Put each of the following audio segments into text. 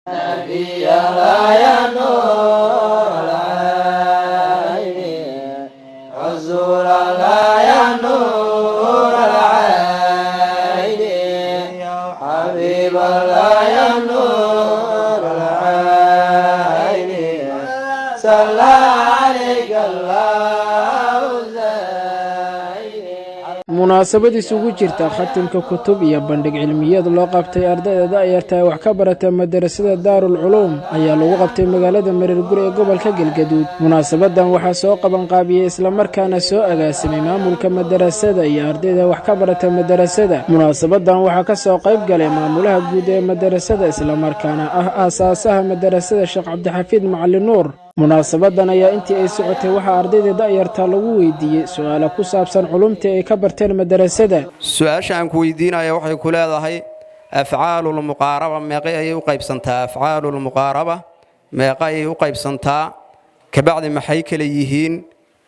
نبي الله يا نور العين حضور الله يا نور العين يا حبيب الله يا نور العين صلى عليك الله زين. munaasabad isugu jirta khatimka kutub iyo bandhig cilmiyeed loo qabtay ardayda da'yarta wax ka barata madrasada Daarul Culuum ayaa lagu qabtay magaalada Mareerguri ee gobolka Galgaduud. munaasabadan waxaa soo qaban qaabiyay isla markaana soo agaasimay maamulka madrasada iyo ardayda wax ka barata madrasada. munaasabadan waxaa ka soo qayb galay maamulaha guud ee madrasada isla markaana ah aasaasaha madrasada Sheekh Cabdixafiid Macallin Nuur. munaasabadan ayaa intii ay socotay waxaa ardayda da'yarta lagu weydiiyay su'aalo ku saabsan culumta ay ka barteen madrasada. su'aasha aan ku weydiinayo waxay ku leedahay afcaalul muqaaraba meeqa ay u qaybsantaa afcaalul muqaaraba meeqa ay u qaybsantaa kabacdi maxay kala yihiin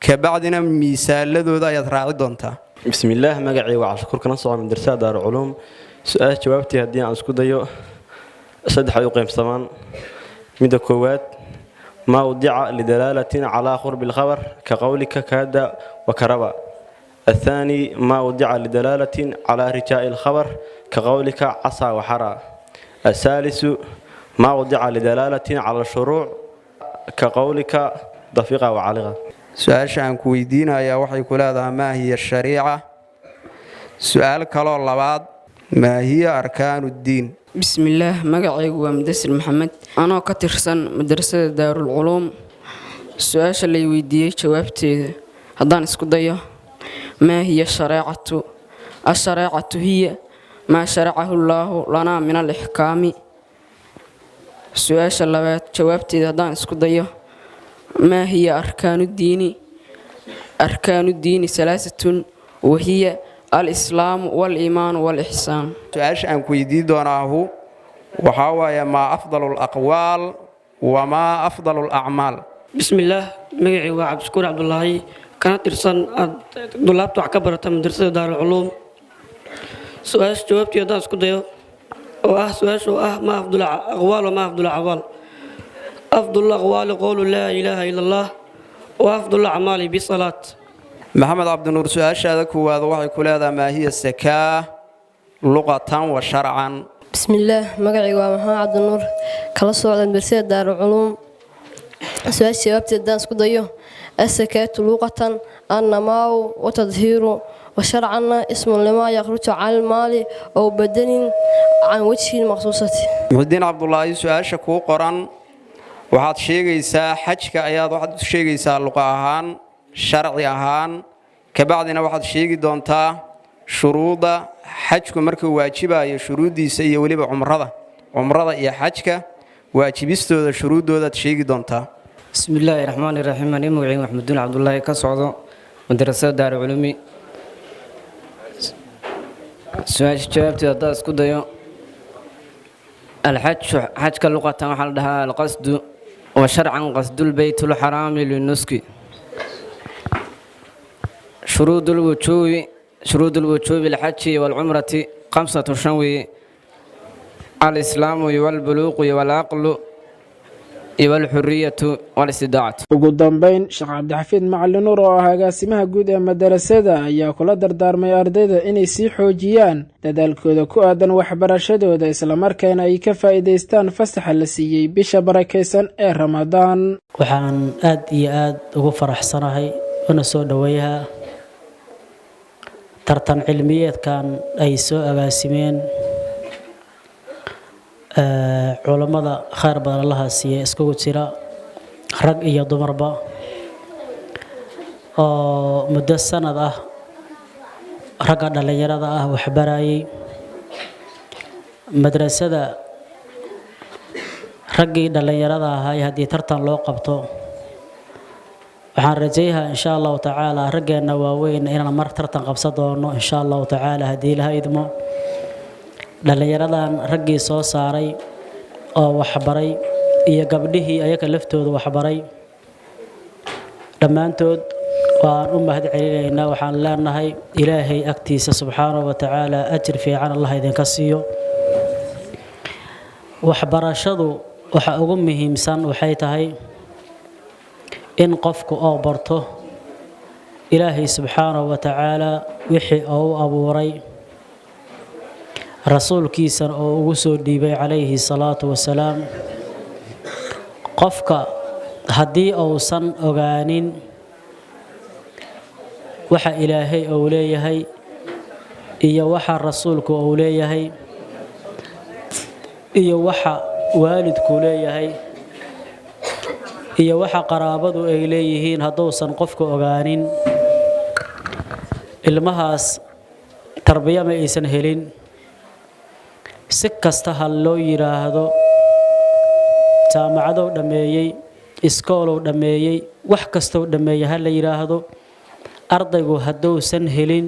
kabacdina miisaaladooda ayaad raaci doontaa. bismillaah magacay waa Cabshakuur kana soo madrasada Daarul Culuum. su'aal jawaabtii haddii aan isku dayo saddex ay u qaybsamaan. midda koowaad ما وضع لدلالة على قرب الخبر كقولك كاد وكربا. الثاني ما وضع لدلالة على رجاء الخبر كقولك عصى وحرى. الثالث ما وضع لدلالة على الشروع كقولك ضفيقة وعالغة. سؤال شان كويدين يا وحي كل هذا ما هي الشريعة؟ سؤال كلا الله بعد ما هي أركان الدين؟ بسم الله مقعي ومدسر محمد أنا كترسن مدرسة دار العلوم. السؤال اللي ويدي جوابتي هذان اسكودية ما هي الشريعة؟ الشريعة هي ما شرعه الله لنا من الإحكام. السؤال اللي جوابتي هذان اسكودية ما هي أركان الدين؟ أركان الدين ثلاثة وهي الإسلام والإيمان والإحسان. سؤال أن كويدي دونه وهو ما أفضل الأقوال وما أفضل الأعمال. بسم الله مقعي وعبد الشكور عبد الله كانت ترسن طلاب تعكبرة مدرسة دار العلوم. سؤال جوابتي هذا اسكوديو سؤال ما أفضل الأقوال وما أفضل الأعمال. أفضل الأقوال قول لا إله إلا الله وأفضل الأعمال بالصلاة. محمد عبد النور سؤال شادك هو وحي كل هذا ما هي الزكاة لغة وشرعا. بسم الله مقعي ومحمد عبد النور كلا صعد المدرسة دار العلوم. سؤال جوابتي الدانس كديو الزكاة لغة النماء وتظهير وشرعا اسم لما يخرج عن المال أو بدن عن وجه مخصوصة. مهدين عبد الله سؤال شكو قران waxaad sheegaysaa xajka ayaad waxaad sheegaysaa luqa ahaan sharci ahaan kabacdina waxaad sheegi doontaa shuruuda xajku markuu waajibayo shuruudiisa iyo waliba umrada iyo xajka waajibistooda shuruudooda sheegi doontaa. bismillaahi raxmaani raxiim ani magacayga maxamudiin cabdullaahi ka socdo madrasada Daarul Culuum. su'aasha jawaabteeda haddaan isku dayo الحج حج كلغة وحلها القصد وشرعا قصد البيت الحرام للنسك. شروط الوجوب الحج والعمرة 5 شنوي الإسلام والبلوغ والعقل والحرية والاستداعة. ugu dambeyn Sheekh Cabdixafiid Macallin Nuur oo ah agaasimaha guud ee madrasada ayaa kula dardaarmay ardayda inay sii xoojiyaan dadaalkooda ku aadan waxbarashadooda isla markaana ay ka faa'iideystaan fasaxa la siiyay bisha barakeysan ee Ramadaan. waxaan aad iyo aad ugu faraxsanahay una soo dhaweeyaa tartan cilmiyeedkan ay soo agaasimeen culimada khayr badan Allah siiyay iskugu jira rag iyo dumarba oo muddo sanad ah ragga dhalinyarada ah wax barayay madrasada. raggii dhalinyarada ahaa haddii tartan loo qabto waxaan rajaynayaa insha Allah tacaala raggeena waaweyn inaan mar tartan qabsan doono insha Allah tacaala haddii la idmo. dhalinyaradan raggii soo saaray oo waxbaray iyo gabdhihii ayaga laftooda waxbaray dhammaantood waan u mahad celinaynaa. waxaan leenahay ilaahay agtiisa subxaanahu wa tacaala ajir fiican Allah idinka siiyo. waxbarashadu waxa ugu muhiimsan waxay tahay in qofku oo barto ilaahay subxaanahu wa tacaala wixii uu abuuray rasuulkiisana oo ugu soo dhiibay calayhi salaatu wasalaam qofka haddii uusan ogaanin waxa ilaahay uu leeyahay iyo waxa rasuulku uu leeyahay iyo waxa waalidku leeyahay iyo waxa qaraabadu ay leeyihiin hadduusan qofku ogaanin ilmahaas tarbiya ma aysan helin si kasta ha loo yiraahdo jaamacadow dhameeyey iskoolow dhameeyey wax kastow dhameeyey ha la yiraahdo ardaygu hadduusan helin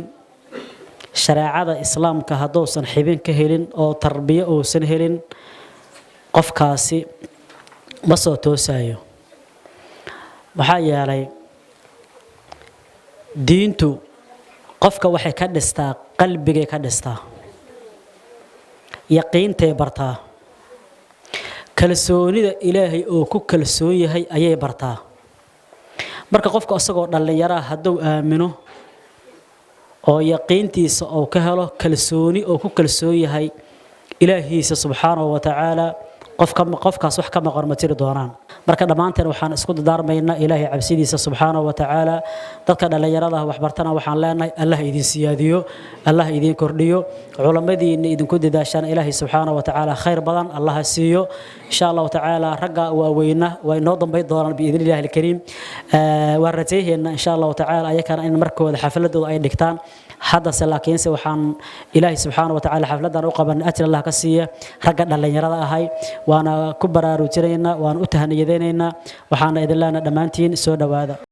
shareecada islaamka hadduusan xibin ka helin oo tarbiya uusan helin qofkaasi ma soo toosayo maxaa yeelay diintu qofka waxay ka dhistaa qalbigay ka dhistaa yaqiintay bartaa kalsoonida ilaahay oo ku kalsoon yahay ayay bartaa marka qofka asagoo dhalinyaro hadduu aamino oo yaqiintiisa uu ka helo kalsooni oo ku kalsoon yahay ilaahiisa subxaanahu wa tacaala qofkaas wax ka maqan ma jiri doonaan marka dhammaanteen waxaan isku dardaarmaynaa ilaahay cabsidiisa subxaanahu wa tacaala dadka dhalinyarada wax bartana waxaan leenahay allah idin siyaadiyo allah idin kordhiyo culimadiina idinku dadaashaan ilaahay subxaanahu wa tacaala khayr badan allah siiyo insha Allah tacaala ragga waaweyna way noo dambeey doonaan biidin ilaahi alkariim waan rajaynaa insha Allah tacaala ayakana in markooda xafladooda ay dhigtaan hadda laakiinse waxaan ilaahay subxaanahu wa tacaala xafladan u qaban ajir Allah ka siiya ragga dhalinyarada ahay waana ku baraarujinaynaa waan u tahniyadeynaynaa waxaana idin leenahay dhammaantiin soo dhawaada